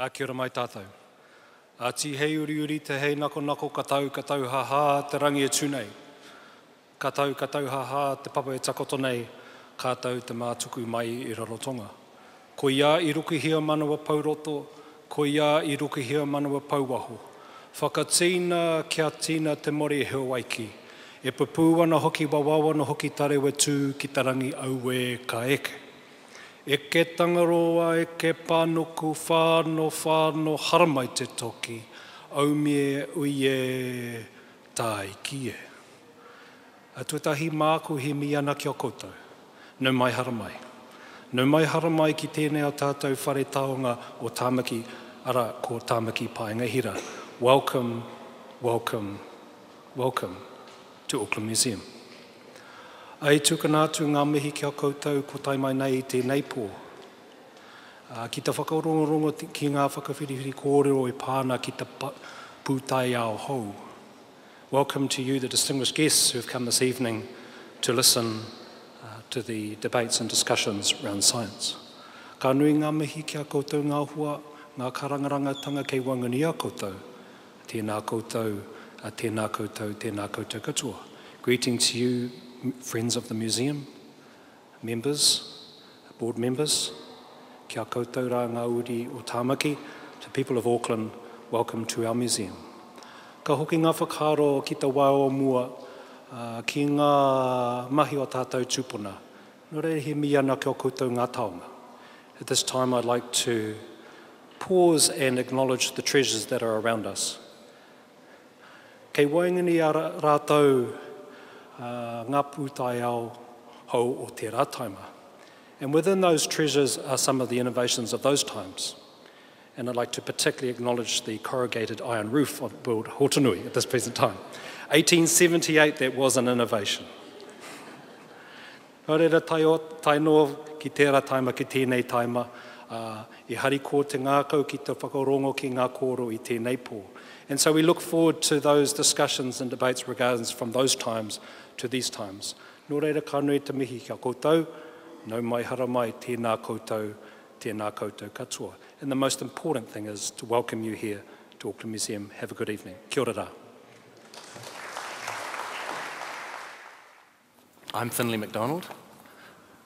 Kia ora mai tātou. Ti hei uri uri te hei nako katau haha te rangi e tūnei. Katau haha te papa e takoto nei, kātau te mātuku mai I Rarotonga. Ko ia I rukihia manawa pauroto, ko ia I rukihia manawa pauwaho. Whakatina kia tina te mori e hewaiki. E pupu ana hoki wawawana hoki tarewa tū ki tarangi auwe ka eke. E ke tangaroa, e ke pānuku, whāno haramai te toki, aumie uie tai kie. A tuatahi māku he mi ana ki o koutou, nau mai haramai. Nau mai haramai ki tēnei o tātou whare taonga o Tāmaki, ara ko Tāmaki Paengahira. Welcome, welcome, welcome to Auckland Museum. Ai tukanātu ngā mihi kia koutou ko tai mai nei tēnei pō. Ki te whakarongorongo ki ngā whakawhiriwhiri kōrero e pāna ki te pūtai ao hou. Welcome to you, the distinguished guests who have come this evening to listen to the debates and discussions around science. Ka nui ngā mihi kia koutou ngā hua, ngā karangarangatanga kei wangani a koutou. Tēnā koutou, tēnā koutou, tēnā koutou katoa. Greeting to you, friends of the museum, members, board members, kia koutou rā ngā uri o Tāmaki, to people of Auckland, welcome to our museum. Ka hoki ngā whakaro ki te wao mua, ki ngā mahi o tātou tūpuna, no reira he mi ana ki o koutou ngā taonga. At this time I'd like to pause and acknowledge the treasures that are around us. Kei waingani a rātou ngā pūtai ao hou o te rātaima. And within those treasures are some of the innovations of those times. And I'd like to particularly acknowledge the corrugated iron roof on Build Hotanui at this present time. 1878, that was an innovation. Nō reira tai noa ki tērā taima ki tēnei taima, I hari ko te ngākau ki te whakarongo ki ngā kōro I tēnei pō. And so we look forward to those discussions and debates regarding from those times to these times. Nō reira ka nui te mihi kia koutou, nau mai haramai tēnā koutou katoa. And the most important thing is to welcome you here to Auckland Museum. Have a good evening. Kia ora rā. I'm Finlay Macdonald,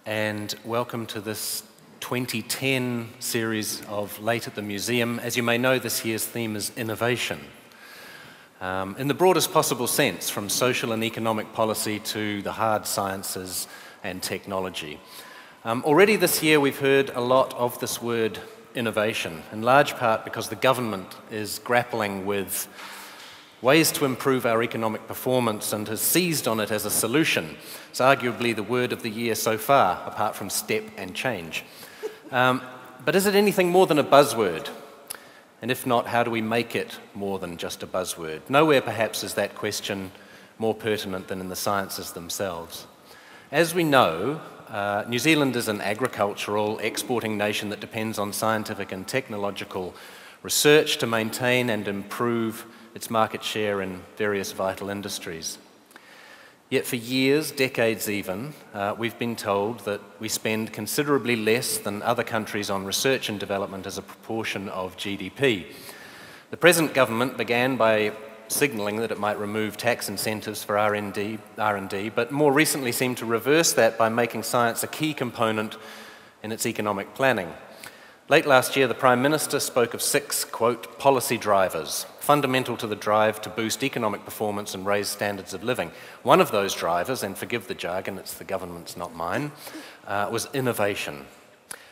and welcome to this 2010 series of Late at the Museum. As you may know, this year's theme is innovation. In the broadest possible sense, from social and economic policy to the hard sciences and technology. Already this year we've heard a lot of this word innovation, in large part because the government is grappling with ways to improve our economic performance and has seized on it as a solution. It's arguably the word of the year so far, apart from step and change. But is it anything more than a buzzword? And if not, how do we make it more than just a buzzword? Nowhere perhaps is that question more pertinent than in the sciences themselves. As we know, New Zealand is an agricultural exporting nation that depends on scientific and technological research to maintain and improve its market share in various vital industries. Yet for years, decades even, we've been told that we spend considerably less than other countries on research and development as a proportion of GDP. The present government began by signalling that it might remove tax incentives for R&D, but more recently seemed to reverse that by making science a key component in its economic planning. Late last year, the Prime Minister spoke of 6, quote, policy drivers, fundamental to the drive to boost economic performance and raise standards of living. One of those drivers, and forgive the jargon, it's the government's, not mine, was innovation.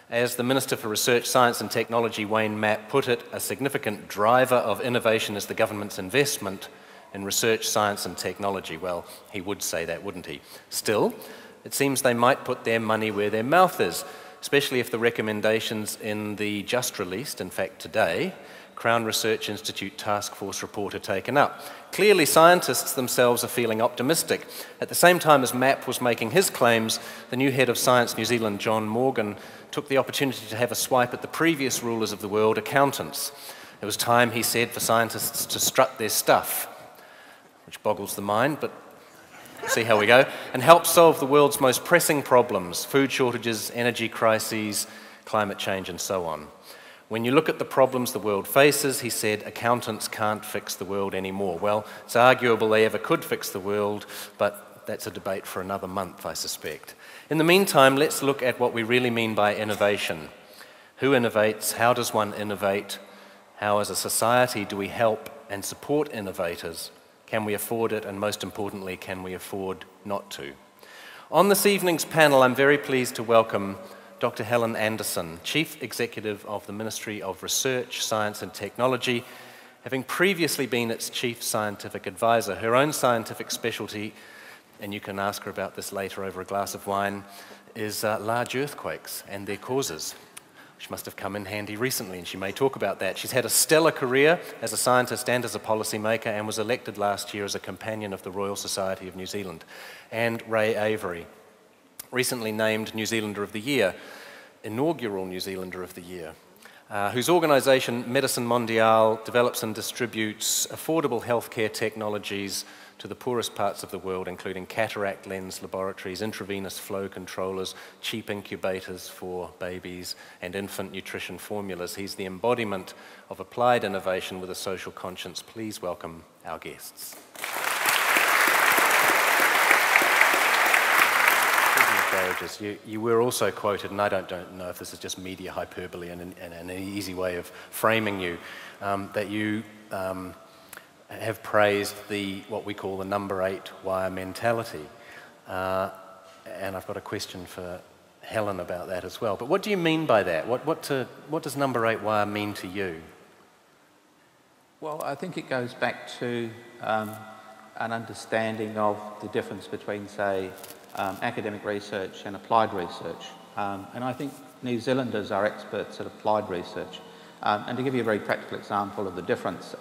As the Minister for Research, Science and Technology, Wayne Mapp, put it, a significant driver of innovation is the government's investment in research, science and technology. Well, he would say that, wouldn't he? Still, it seems they might put their money where their mouth is, especially if the recommendations in the just released, in fact today, Crown Research Institute Task Force report are taken up. Clearly, scientists themselves are feeling optimistic. At the same time as Mapp was making his claims, the new head of Science New Zealand, John Morgan, took the opportunity to have a swipe at the previous rulers of the world, accountants. It was time, he said, for scientists to strut their stuff, which boggles the mind, but we'll see how we go, and help solve the world's most pressing problems, food shortages, energy crises, climate change, and so on. When you look at the problems the world faces, he said, accountants can't fix the world anymore. Well, it's arguable they ever could fix the world, but that's a debate for another month, I suspect. In the meantime, let's look at what we really mean by innovation. Who innovates? How does one innovate? How, as a society, do we help and support innovators? Can we afford it? And most importantly, can we afford not to? On this evening's panel, I'm very pleased to welcome Dr. Helen Anderson, Chief Executive of the Ministry of Research, Science and Technology, having previously been its Chief Scientific Advisor. Her own scientific specialty, and you can ask her about this later over a glass of wine, is large earthquakes and their causes. She must have come in handy recently, and she may talk about that. She's had a stellar career as a scientist and as a policymaker, and was elected last year as a companion of the Royal Society of New Zealand. And Ray Avery, recently named New Zealander of the Year, inaugural New Zealander of the Year, whose organisation, Medicine Mondiale, develops and distributes affordable healthcare technologies to the poorest parts of the world, including cataract lens laboratories, intravenous flow controllers, cheap incubators for babies, and infant nutrition formulas. He's the embodiment of applied innovation with a social conscience. Please welcome our guests. You were also quoted, and I don't know if this is just media hyperbole and an easy way of framing you, that you have praised what we call the number 8 wire mentality. And I've got a question for Helen about that as well. But what do you mean by that? What does number 8 wire mean to you? Well, I think it goes back to an understanding of the difference between, say, academic research and applied research. And I think New Zealanders are experts at applied research. And to give you a very practical example of the difference,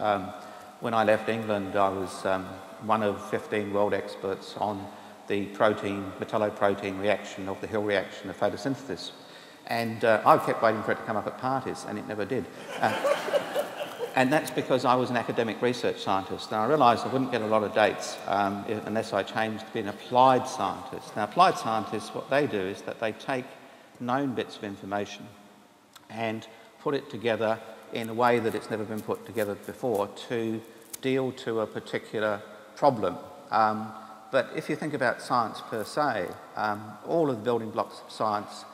when I left England, I was one of 15 world experts on the metalloprotein reaction of the Hill reaction of photosynthesis. And I kept waiting for it to come up at parties, and it never did. And that's because I was an academic research scientist, and I realised I wouldn't get a lot of dates unless I changed to be an applied scientist. Now, applied scientists, what they do is that they take known bits of information and put it together in a way that it's never been put together before to deal to a particular problem. But if you think about science per se, all of the building blocks of science,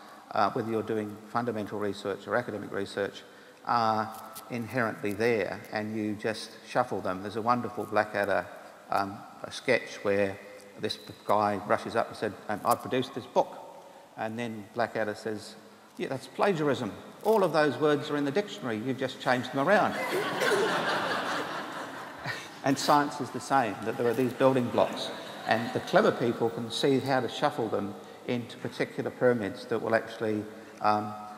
whether you're doing fundamental research or academic research, are inherently there, and you just shuffle them. There's a wonderful Blackadder a sketch where this guy rushes up and said, I produced this book. And then Blackadder says, yeah, that's plagiarism. All of those words are in the dictionary, you've just changed them around. And science is the same, that there are these building blocks, and the clever people can see how to shuffle them into particular pyramids that will actually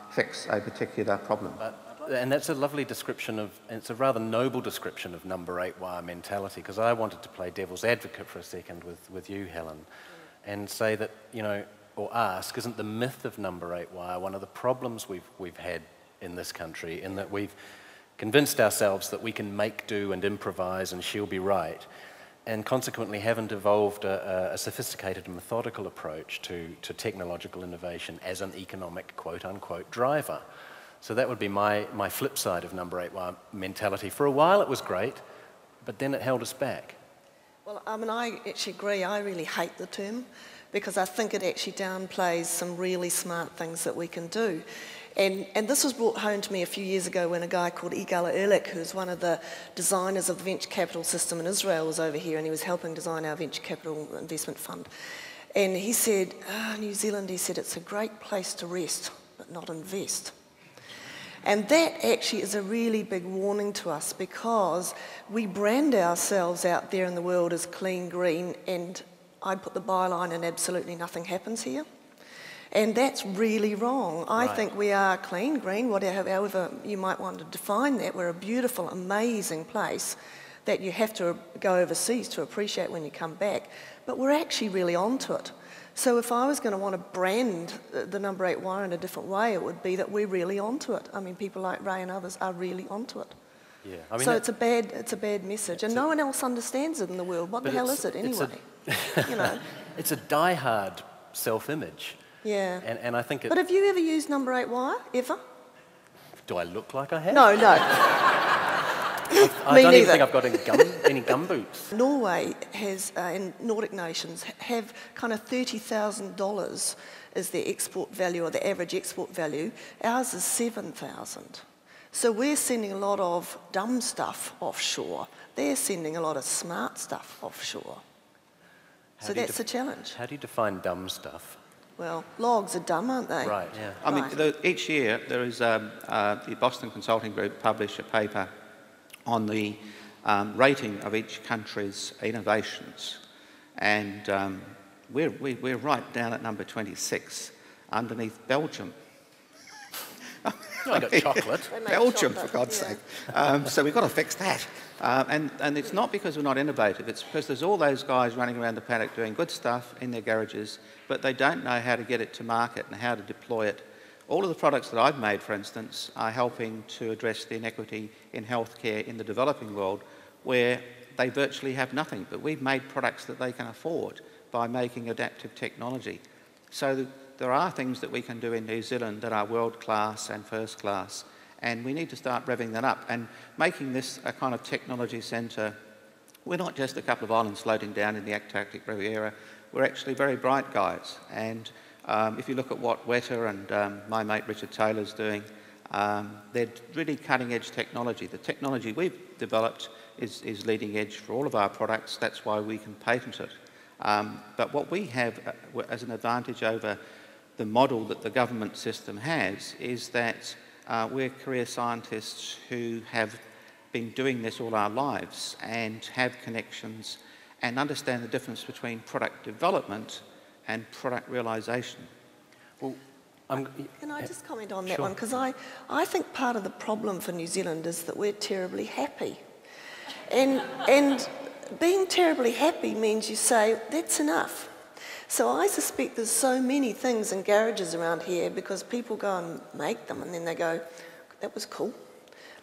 fix a particular problem. And that's a lovely description of, and it's a rather noble description of number 8 wire mentality, because I wanted to play devil's advocate for a second with you, Helen, and say that, or ask, isn't the myth of number 8 wire one of the problems we've had in this country, in that we've convinced ourselves that we can make do and improvise and she'll be right, and consequently haven't evolved a sophisticated and methodical approach to technological innovation as an economic quote-unquote driver. So that would be my flip side of number 8 wire mentality. For a while it was great, but then it held us back. Well, I actually agree. I really hate the term, because I think it actually downplays some really smart things that we can do. And this was brought home to me a few years ago when a guy called Igala Erlich, who's one of the designers of the venture capital system in Israel, was over here, and he was helping design our venture capital investment fund. And he said, New Zealand, he said, it's a great place to rest, but not invest. And that actually is a really big warning to us, because we brand ourselves out there in the world as clean, green, and I'd put the byline and absolutely nothing happens here. And that's really wrong. I think we are clean, green, however you might want to define that. We're a beautiful, amazing place that you have to go overseas to appreciate when you come back. But we're actually really onto it. So if I was going to want to brand the number 8 wire in a different way, it would be that we're really onto it. I mean, people like Ray and others are really onto it. Yeah, I mean, so it's a bad message, and no one else understands it in the world. What the hell is it anyway? It's a die-hard self-image. Yeah. And I think But have you ever used number 8 wire, ever? Do I look like I have? No, no. I don't even think I've got any gum boots. Norway has, and Nordic nations, have kind of $30,000 is their export value, or the average export value. Ours is 7,000. So we're sending a lot of dumb stuff offshore. They're sending a lot of smart stuff offshore. So that's the challenge. How do you define dumb stuff? Well, logs are dumb, aren't they? Right, yeah. I mean, each year there is the Boston Consulting Group publish a paper on the rating of each country's innovations. And we're right down at number 26, underneath Belgium. I got chocolate. Belgium, for God's sake. So we've got to fix that. And it's not because we're not innovative, it's because there's all those guys running around the paddock doing good stuff in their garages, but they don't know how to get it to market and how to deploy it. All of the products that I've made, for instance, are helping to address the inequity in healthcare in the developing world, where they virtually have nothing. But we've made products that they can afford by making adaptive technology. So there are things that we can do in New Zealand that are world-class and first-class, and we need to start revving that up and making this a kind of technology centre. We're not just a couple of islands floating down in the Antarctic Riviera. We're actually very bright guys. And if you look at what Weta and my mate Richard Taylor's doing, they're really cutting-edge technology. The technology we've developed is leading edge for all of our products. That's why we can patent it. But what we have as an advantage over the model that the government system has is that we're career scientists who have been doing this all our lives and have connections and understand the difference between product development and product realisation. Well, Can I just comment on that Sure. one? Because I think part of the problem for New Zealand is that we're terribly happy. And being terribly happy means you say, that's enough. So I suspect there's so many things in garages around here because people go and make them and then they go, that was cool.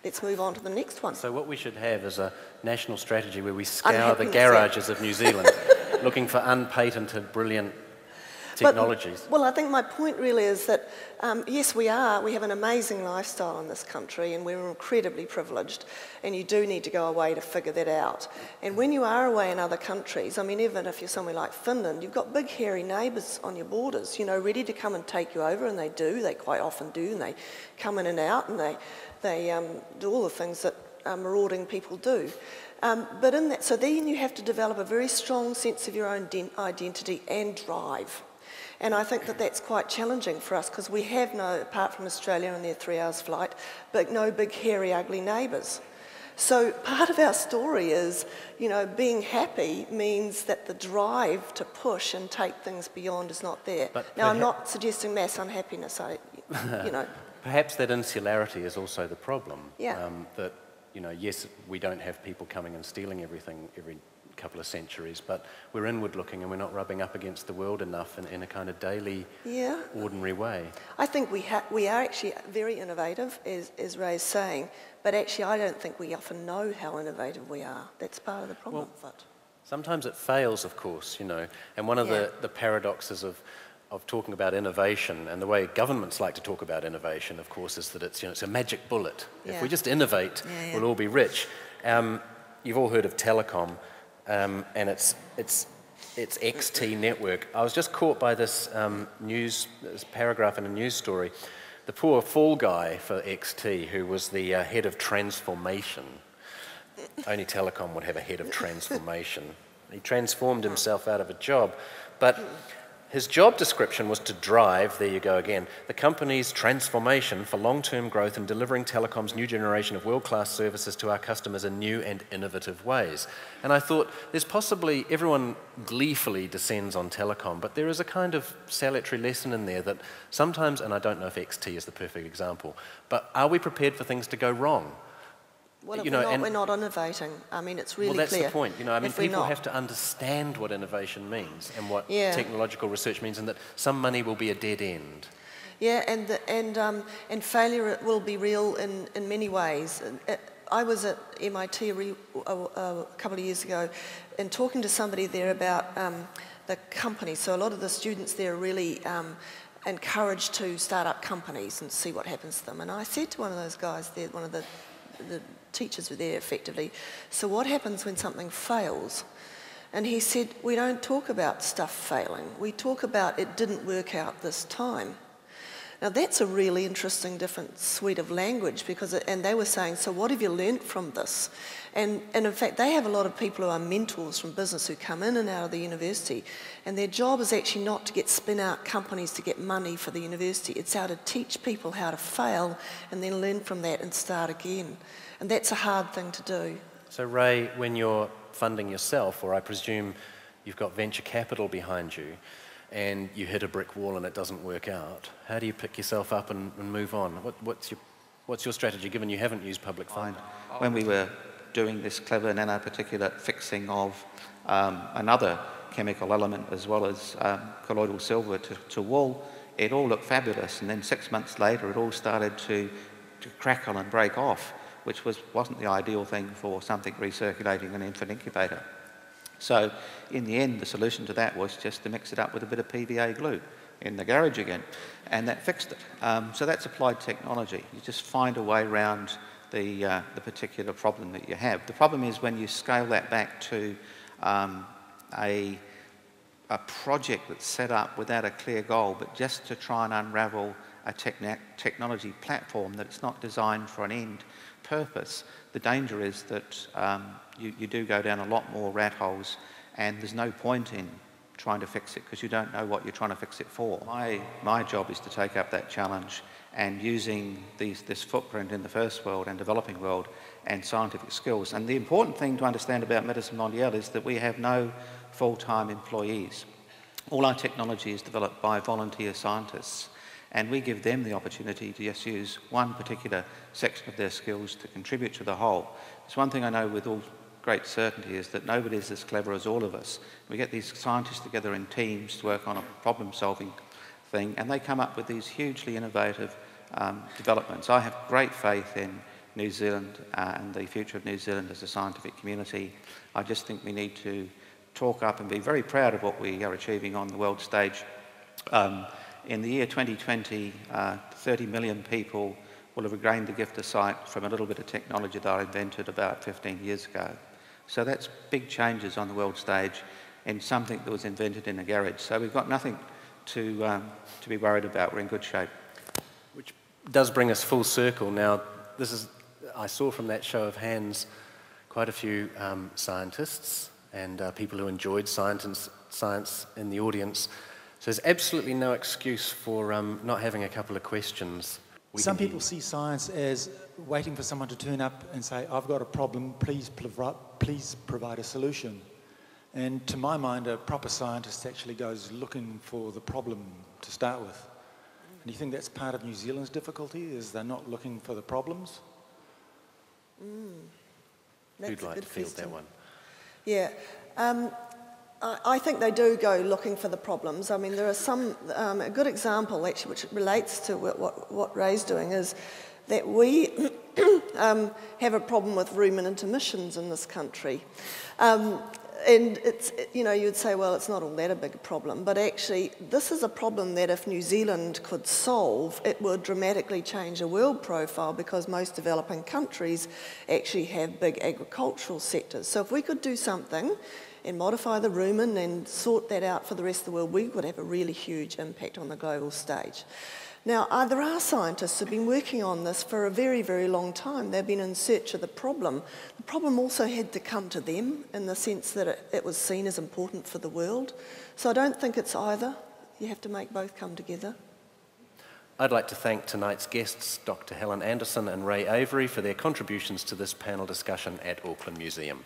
Let's move on to the next one. So what we should have is a national strategy where we scour the Unhappiness, garages of New Zealand looking for unpatented, brilliant technologies. Well, I think my point really is that, yes, we have an amazing lifestyle in this country and we're incredibly privileged, and you do need to go away to figure that out. And when you are away in other countries, I mean, even if you're somewhere like Finland, you've got big hairy neighbours on your borders, you know, ready to come and take you over, and they quite often do, and they come in and out, and they do all the things that marauding people do. But in that, so then you have to develop a very strong sense of your own identity and drive. And I think that that's quite challenging for us because we have no, apart from Australia and their 3 hours flight, but no big, hairy, ugly neighbours. So part of our story is, you know, being happy means that the drive to push and take things beyond is not there. Now, I'm not suggesting mass unhappiness, you know. Perhaps that insularity is also the problem. Yeah. That, you know, yes, we don't have people coming and stealing everything every couple of centuries, but we're inward looking and we're not rubbing up against the world enough in a kind of daily, ordinary way. I think we are actually very innovative, as Ray's saying, but actually I don't think we often know how innovative we are. That's part of the problem with it. Sometimes it fails, of course, you know, and one of the paradoxes of talking about innovation, and the way governments like to talk about innovation, of course, is that it's, you know, it's a magic bullet. Yeah. If we just innovate, we'll all be rich. You've all heard of telecom. And it's XT network. I was just caught by this this paragraph in a news story. The poor fall guy for XT, who was the head of transformation. Only telecom would have a head of transformation. He transformed himself out of a job, but his job description was to drive, there you go again, the company's transformation for long-term growth and delivering telecom's new generation of world-class services to our customers in new and innovative ways. And I thought, there's possibly, everyone gleefully descends on telecom, but there is a kind of salutary lesson in there that sometimes, and I don't know if XT is the perfect example, but are we prepared for things to go wrong? Well, if we're not innovating. I mean, it's really clear. Well, that's the point. You know, I mean, people have to understand what innovation means and what technological research means, and that some money will be a dead end. Yeah, and failure will be real in many ways. I was at MIT a couple of years ago and talking to somebody there about the company. So a lot of the students there are really encouraged to start up companies and see what happens to them. And I said to one of those guys there, one of the teachers were there effectively, so what happens when something fails? And he said, we don't talk about stuff failing. We talk about it didn't work out this time. Now that's a really interesting different suite of language because, and they were saying, so what have you learnt from this? And in fact, they have a lot of people who are mentors from business who come in and out of the university, and their job is actually not to get spin out companies to get money for the university. It's how to teach people how to fail and then learn from that and start again. And that's a hard thing to do. So Ray, when you're funding yourself, or I presume you've got venture capital behind you, and you hit a brick wall and it doesn't work out, how do you pick yourself up and move on? What's your strategy, given you haven't used public funding? When we were doing this clever nanoparticulate fixing of another chemical element as well as colloidal silver to wool, it all looked fabulous, and then 6 months later it all started to crackle and break off, which wasn't the ideal thing for something recirculating in an infant incubator. So in the end, the solution to that was just to mix it up with a bit of PVA glue in the garage again, and that fixed it. So that's applied technology. You just find a way around the particular problem that you have. The problem is when you scale that back to a project that's set up without a clear goal, but just to try and unravel a technology platform that it's not designed for an end purpose. The danger is that you do go down a lot more rat holes, and there's no point in trying to fix it because you don't know what you're trying to fix it for. My job is to take up that challenge, and using this footprint in the first world and developing world and scientific skills. And the important thing to understand about Medicine Mondiale is that we have no full-time employees. All our technology is developed by volunteer scientists, and we give them the opportunity to just use one particular section of their skills to contribute to the whole. There's one thing I know with all great certainty is that nobody's as clever as all of us. We get these scientists together in teams to work on a problem-solving thing, and they come up with these hugely innovative developments. I have great faith in New Zealand and the future of New Zealand as a scientific community. I just think we need to talk up and be very proud of what we are achieving on the world stage. In the year 2020, 30 million people will have gained the gift of sight from a little bit of technology that I invented about 15 years ago. So that's big changes on the world stage in something that was invented in a garage. So we've got nothing to be worried about. We're in good shape. Which does bring us full circle. Now, I saw from that show of hands quite a few scientists and people who enjoyed science in the audience. So there's absolutely no excuse for not having a couple of questions. Some people see science as waiting for someone to turn up and say, I've got a problem, please provide a solution. And to my mind, a proper scientist actually goes looking for the problem to start with. And do you think that's part of New Zealand's difficulty, is they're not looking for the problems? Who'd like to field that one? Yeah. I think they do go looking for the problems. I mean, there are some, a good example actually which relates to what Ray's doing is that we have a problem with ruminant emissions in this country. And it's, you'd say, well, it's not all that a big problem, but actually this is a problem that if New Zealand could solve, it would dramatically change the world profile because most developing countries actually have big agricultural sectors. So if we could do something and modify the rumen and sort that out for the rest of the world, we would have a really huge impact on the global stage. Now, there are scientists who have been working on this for a very, very long time. They've been in search of the problem. The problem also had to come to them in the sense that it was seen as important for the world. So I don't think it's either. You have to make both come together. I'd like to thank tonight's guests, Dr. Helen Anderson and Ray Avery, for their contributions to this panel discussion at Auckland Museum.